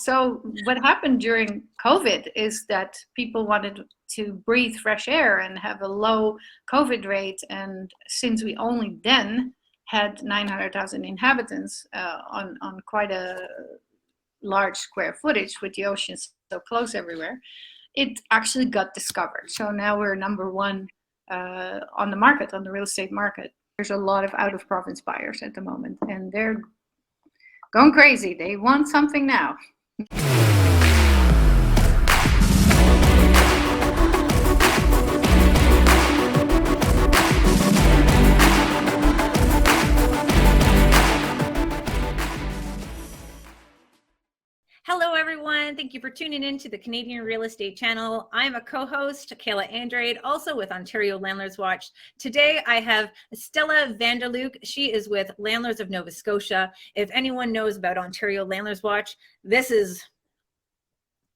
So what happened during COVID is that people wanted to breathe fresh air and have a low COVID rate. And since we only then had 900,000 inhabitants on quite a large square footage with the ocean so close everywhere, it actually got discovered. So now we're number one on the market, on the real estate market. There's a lot of out of province buyers at the moment, and they're going crazy. They want something now. Hello, everyone. Thank you for tuning in to the Canadian Real Estate Channel. I'm a co-host, Kayla Andrade, also with Ontario Landlords Watch. Today, I have Stella Van Der Lugt. She is with Landlords of Nova Scotia. If anyone knows about Ontario Landlords Watch, this is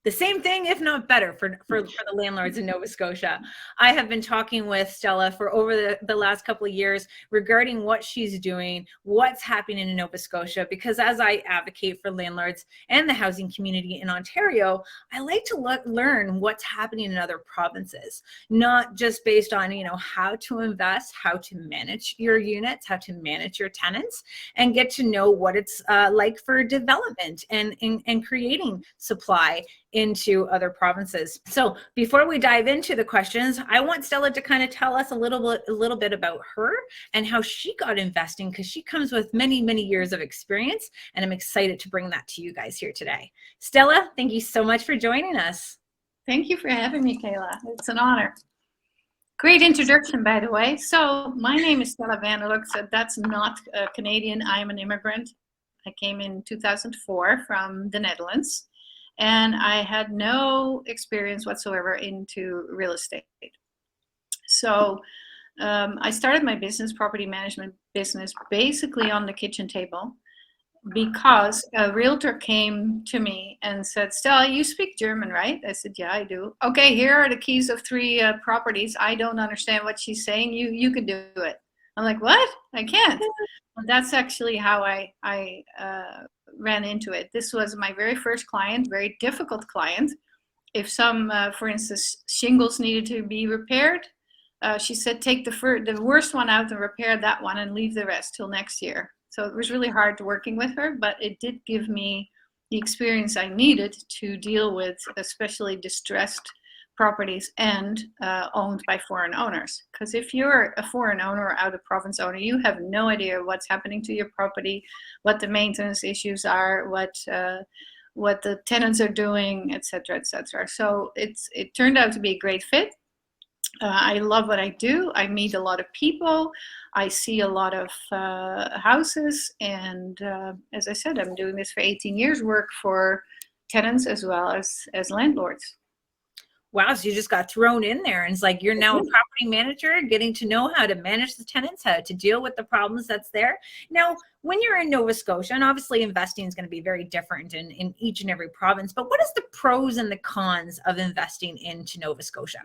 the same thing, if not better, for the landlords in Nova Scotia. I have been talking with Stella for over the last couple of years regarding what she's doing, what's happening in Nova Scotia, because as I advocate for landlords and the housing community in Ontario, I like to learn what's happening in other provinces, not just based on, how to invest, how to manage your units, how to manage your tenants, and get to know what it's like for development and creating supply into other provinces. So before we dive into the questions, I want Stella to kind of tell us a little bit about her and how she got investing, because she comes with many, many years of experience, and I'm excited to bring that to you guys here today. Stella, thank you so much for joining us. Thank you for having me, Kayla. It's an honor. Great introduction, by the way. So my name is Stella Van Der Lugt. So that's not Canadian. I'm an immigrant. I came in 2004 from the Netherlands, and I had no experience whatsoever into real estate. So I started my business, property management business, basically on the kitchen table, because a realtor came to me and said, Stella, you speak German, right? I said, yeah, I do. Okay, here are the keys of 3 properties. I don't understand what she's saying. You can do it. I'm like, what? I can't. And that's actually how I ran into it. This was my very first client, very difficult client. If some, for instance, shingles needed to be repaired, she said, take the worst one out and repair that one and leave the rest till next year. So it was really hard working with her, but it did give me the experience I needed to deal with especially distressed properties and owned by foreign owners. Because if you're a foreign owner or out of province owner, you have no idea what's happening to your property, what the maintenance issues are, what the tenants are doing, etc., etc. So it turned out to be a great fit. I love what I do. I meet a lot of people. I see a lot of houses. And as I said, I'm doing this for 18 years, work for tenants as well as landlords. Wow, so you just got thrown in there, and it's like you're now a property manager, getting to know how to manage the tenants, how to deal with the problems that's there. Now, when you're in Nova Scotia, and obviously investing is going to be very different in each and every province, but what is the pros and the cons of investing into Nova Scotia?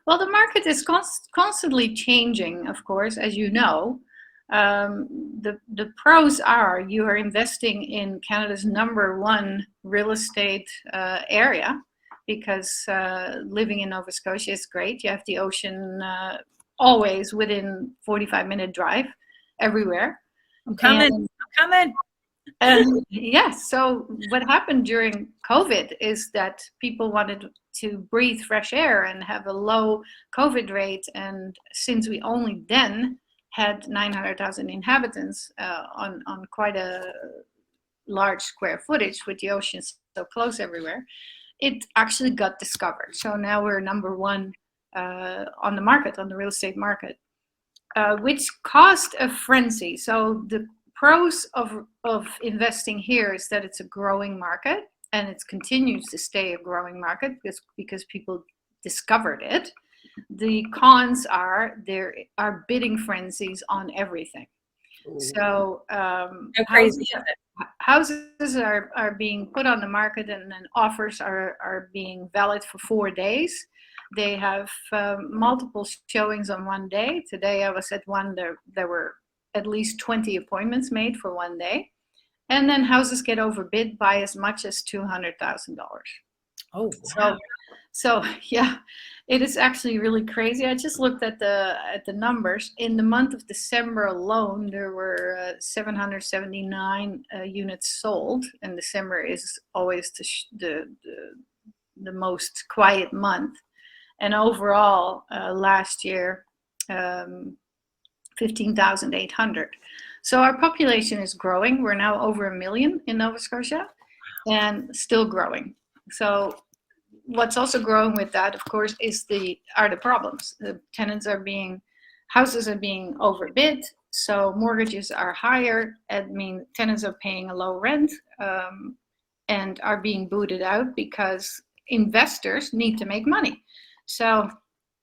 Well, the market is constantly changing, of course, as you know. The pros are you are investing in Canada's #1 real estate area, because living in Nova Scotia is great. You have the ocean always within 45-minute drive everywhere. I'm coming. And yes, so what happened during COVID is that people wanted to breathe fresh air and have a low COVID rate. And since we only then had 900,000 inhabitants on quite a large square footage with the ocean so close everywhere, it actually got discovered. So now we're #1 on the market, on the real estate market, which caused a frenzy. So the pros of investing here is that it's a growing market, and it continues to stay a growing market because people discovered it. The cons are there are bidding frenzies on everything. So houses are being put on the market, and then offers are being valid for 4 days. They have multiple showings on one day. Today I was at one, there were at least 20 appointments made for one day. And then houses get overbid by as much as $200,000. Oh, wow. So yeah, it is actually really crazy. I just looked at the numbers. In the month of December alone, there were 779 units sold, and December is always the most quiet month. And overall, last year, 15,800. So our population is growing. We're now over 1 million in Nova Scotia, and still growing. So what's also growing with that, of course, are the problems. The houses are being overbid, so mortgages are higher. I mean, tenants are paying a low rent and are being booted out because investors need to make money. So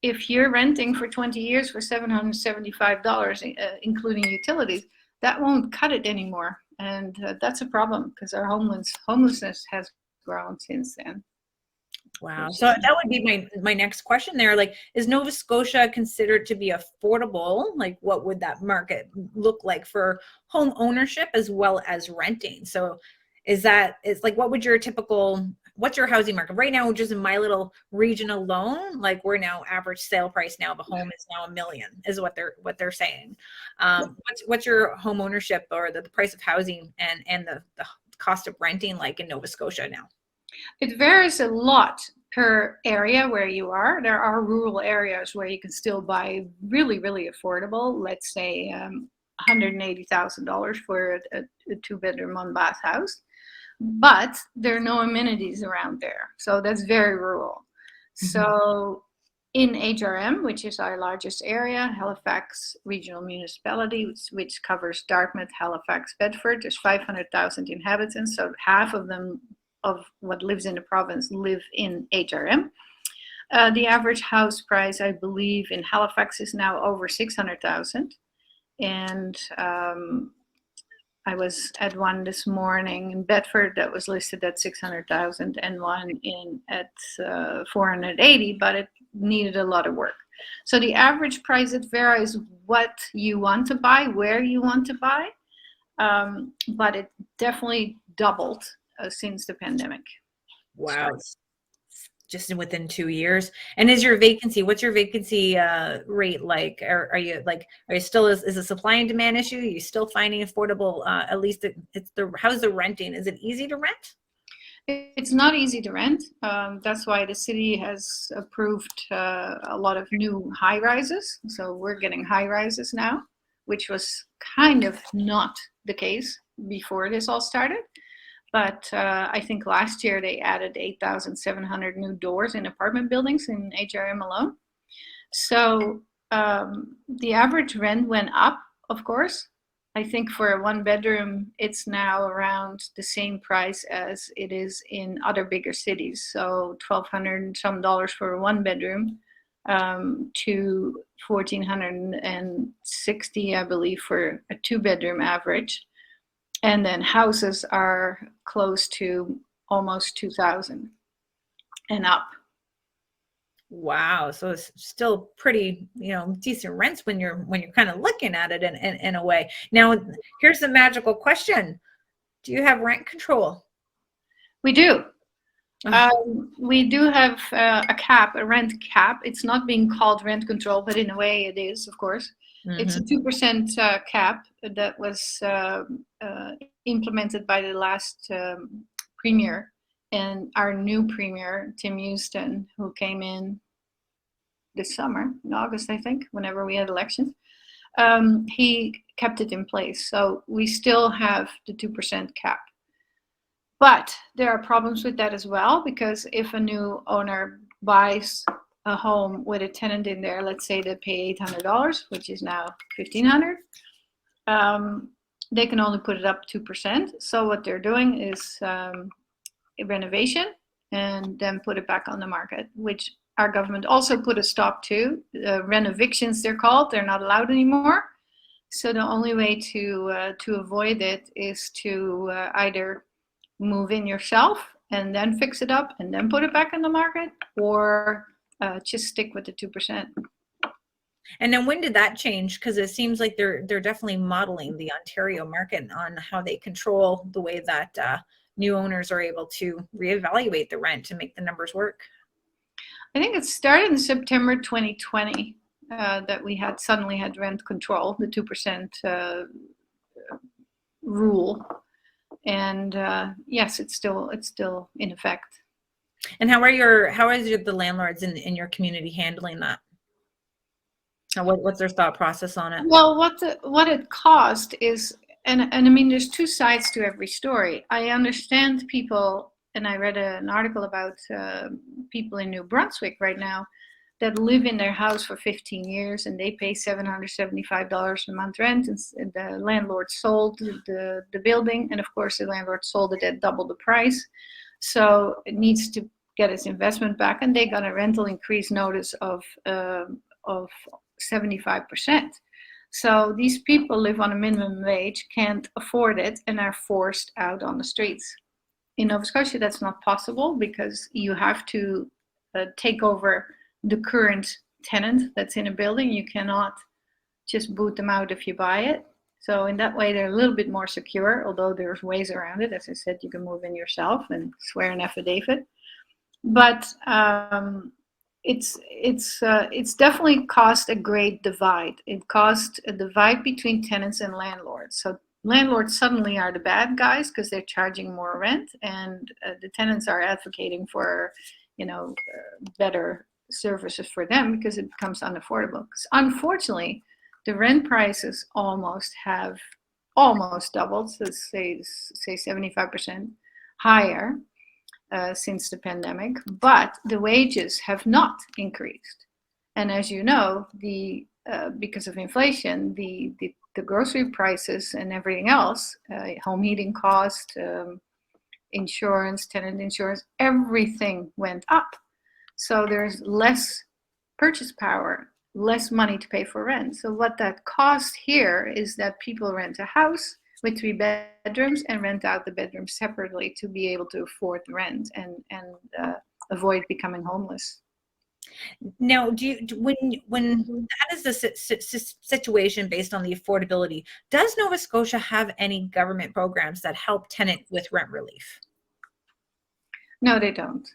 if you're renting for 20 years for $775, including utilities, that won't cut it anymore. And that's a problem because our homelessness has grown since then. Wow. So that would be my next question there. Like, is Nova Scotia considered to be affordable? Like, what would that market look like for home ownership as well as renting? So is like, what's your housing market right now? Just in my little region alone, like we're now average sale price now of a home is now $1 million is what they're saying. What's your home ownership or the price of housing and the cost of renting like in Nova Scotia now? It varies a lot per area where you are. There are rural areas where you can still buy really, really affordable, let's say $180,000 for a 2-bedroom, 1-bath house. But there are no amenities around there. So that's very rural. Mm-hmm. So in HRM, which is our largest area, Halifax Regional Municipality, which covers Dartmouth, Halifax, Bedford, there's 500,000 inhabitants. So half of them of what lives in the province live in HRM. The average house price, I believe, in Halifax is now over 600,000. And I was at one this morning in Bedford that was listed at 600,000 and one at 480, but it needed a lot of work. So the average price, it varies what you want to buy, where you want to buy, but it definitely doubled since the pandemic. Wow. Just within 2 years. And what's your vacancy rate like? Are you still, is a supply and demand issue? Are you still finding affordable, at least how's the renting? Is it easy to rent? It's not easy to rent. That's why the city has approved a lot of new high rises. So we're getting high rises now, which was kind of not the case before this all started. But I think last year they added 8,700 new doors in apartment buildings in HRM alone. So the average rent went up, of course. I think for a 1-bedroom, it's now around the same price as it is in other bigger cities. So $1,200 and some for a 1-bedroom to $1,460, I believe, for a 2-bedroom average. And then houses are close to almost 2,000 and up. Wow. So it's still pretty, decent rents when you're kind of looking at it in a way. Now, here's the magical question. Do you have rent control? We do. We do have a rent cap. It's not being called rent control, but in a way it is, of course. Mm-hmm. It's a 2% cap that was implemented by the last premier, and our new premier, Tim Houston, who came in this summer, in August, I think, whenever we had elections, he kept it in place. So we still have the 2% cap. But there are problems with that as well, because if a new owner buys a home with a tenant in there, let's say they pay $800, which is now $1,500, they can only put it up 2%. So what they're doing is a renovation and then put it back on the market, which our government also put a stop to. Renovictions, they're called. They're not allowed anymore. So the only way to avoid it is to either move in yourself and then fix it up and then put it back on the market, or just stick with the 2%. And then when did that change? Because it seems like they're definitely modeling the Ontario market on how they control the way that new owners are able to reevaluate the rent to make the numbers work. I think it started in September 2020 that we suddenly had rent control, the 2% rule, and yes, it's still in effect. And how is the landlords in your community handling that? What's their thought process on it? Well, what it cost is, and I mean, there's two sides to every story. I understand people, and I read an article about people in New Brunswick right now that live in their house for 15 years and they pay $775 a month rent, and the landlord sold the building, and of course the landlord sold it at double the price, so it needs to get its investment back, and they got a rental increase notice of 75%. So these people live on a minimum wage, can't afford it, and are forced out on the streets. In Nova Scotia, that's not possible because you have to take over the current tenant that's in a building. You cannot just boot them out if you buy it. So in that way, they're a little bit more secure, although there's ways around it. As I said, you can move in yourself and swear an affidavit. But it's definitely caused a great divide. It caused a divide between tenants and landlords. So landlords suddenly are the bad guys because they're charging more rent, and the tenants are advocating for, better services for them because it becomes unaffordable. Because unfortunately, the rent prices have almost doubled, so say 75% higher. Since the pandemic, but the wages have not increased. And as you know, because of inflation, the grocery prices and everything else, home heating cost, insurance, tenant insurance, everything went up. So there's less purchase power, less money to pay for rent. So what that costs here is that people rent a house with 3 bedrooms and rent out the bedrooms separately to be able to afford the rent and avoid becoming homeless. Now, when that is the situation based on the affordability, does Nova Scotia have any government programs that help tenant with rent relief? No, they don't.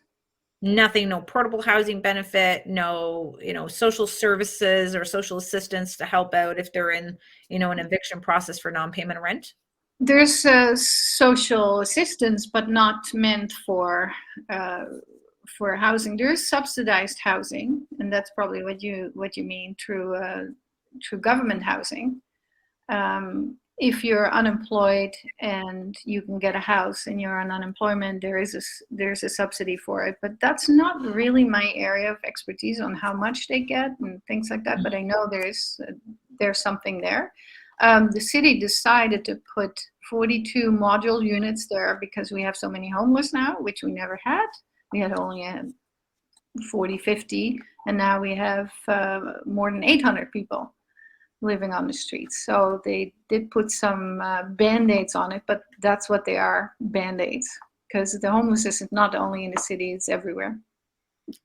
Nothing, no portable housing benefit, no, social services or social assistance to help out if they're in, an eviction process for non-payment of rent? There's social assistance, but not meant for housing. There is subsidized housing, and that's probably what you mean through government housing. If you're unemployed and you can get a house and you're on unemployment, there's a subsidy for it. But that's not really my area of expertise on how much they get and things like that. But I know there's something there. The city decided to put 42 module units there because we have so many homeless now, which we never had. We had only 40, 50, and now we have more than 800 people living on the streets. So they did put some band-aids on it, but that's what they are, band-aids, because the homelessness is not only in the city, it's everywhere.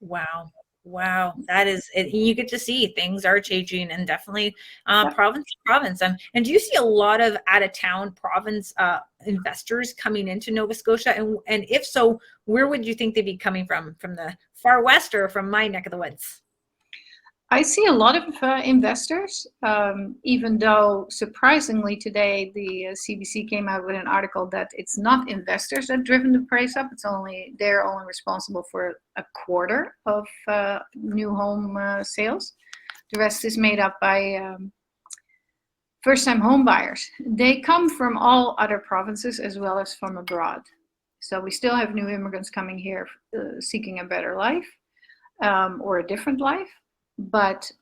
Wow, that is it. You get to see things are changing, and definitely province to province. And do you see a lot of out-of-town province investors coming into Nova Scotia? And if so, where would you think they'd be coming from? From the far west or from my neck of the woods? I see a lot of investors, even though surprisingly today the CBC came out with an article that it's not investors that driven the price up. They're only responsible for a quarter of new home sales. The rest is made up by first-time home buyers. They come from all other provinces as well as from abroad. So we still have new immigrants coming here seeking a better life or a different life. But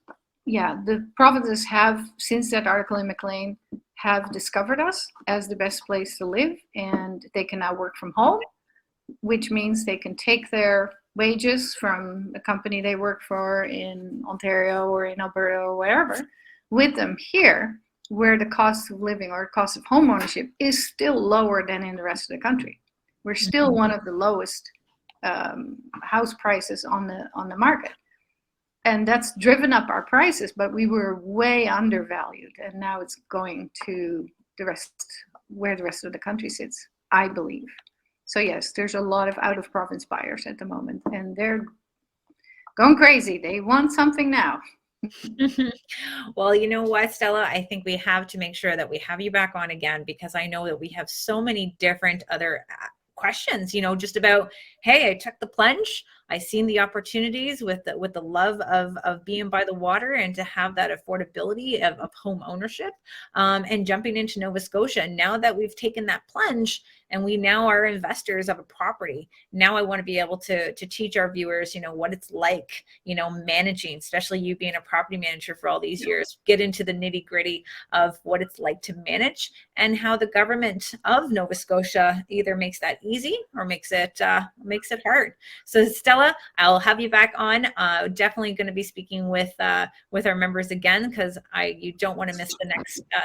yeah, the provinces have, since that article in Maclean, have discovered us as the best place to live, and they can now work from home, which means they can take their wages from the company they work for in Ontario or in Alberta or wherever with them here, where the cost of living or cost of home ownership is still lower than in the rest of the country. We're still one of the lowest house prices on the market. and that's driven up our prices, but we were way undervalued, and now it's going to the rest, where the rest of the country sits, I believe. So yes, there's a lot of out of province buyers at the moment, and they're going crazy. They want something now. Well, you know what, Stella, I think we have to make sure that we have you back on again, because I know that we have so many different other questions, just about, hey, I took the plunge, I seen the opportunities with the love of being by the water, and to have that affordability of home ownership, and jumping into Nova Scotia. Now that we've taken that plunge and we now are investors of a property, now I want to be able to teach our viewers, what it's like, managing, especially you being a property manager for all these years, get into the nitty gritty of what it's like to manage, and how the government of Nova Scotia either makes that easy or makes it hard. So Stella, I'll have you back on. Definitely going to be speaking with our members again, because you don't want to miss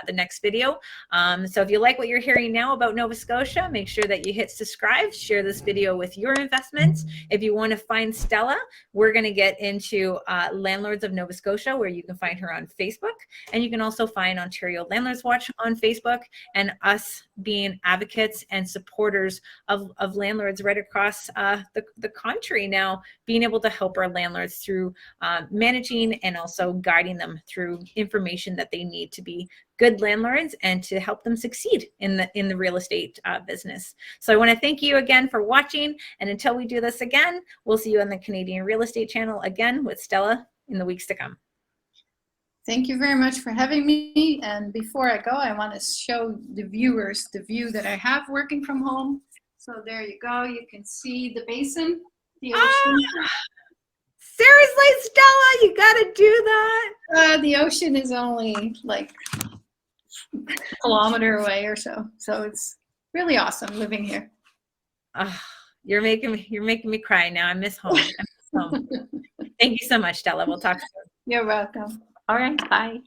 the next video. So if you like what you're hearing now about Nova Scotia, make sure that you hit subscribe, share this video with your investments. If you want to find Stella, we're going to get into Landlords of Nova Scotia, where you can find her on Facebook, and you can also find Ontario Landlords Watch on Facebook, and us being advocates and supporters of landlords right across the country now, being able to help our landlords through managing and also guiding them through information that they need to be good landlords and to help them succeed in the real estate business. So I want to thank you again for watching, and until we do this again, we'll see you on the Canadian Real Estate Channel again with Stella in the weeks to come. Thank you very much for having me. And before I go, I want to show the viewers the view that I have working from home. So there you go. You can see the basin, the ocean. Seriously, Stella, you got to do that. The ocean is only like a kilometer away or so. So it's really awesome living here. You're making me cry now. I miss home. Thank you so much, Stella. We'll talk soon. You're welcome. All right, bye.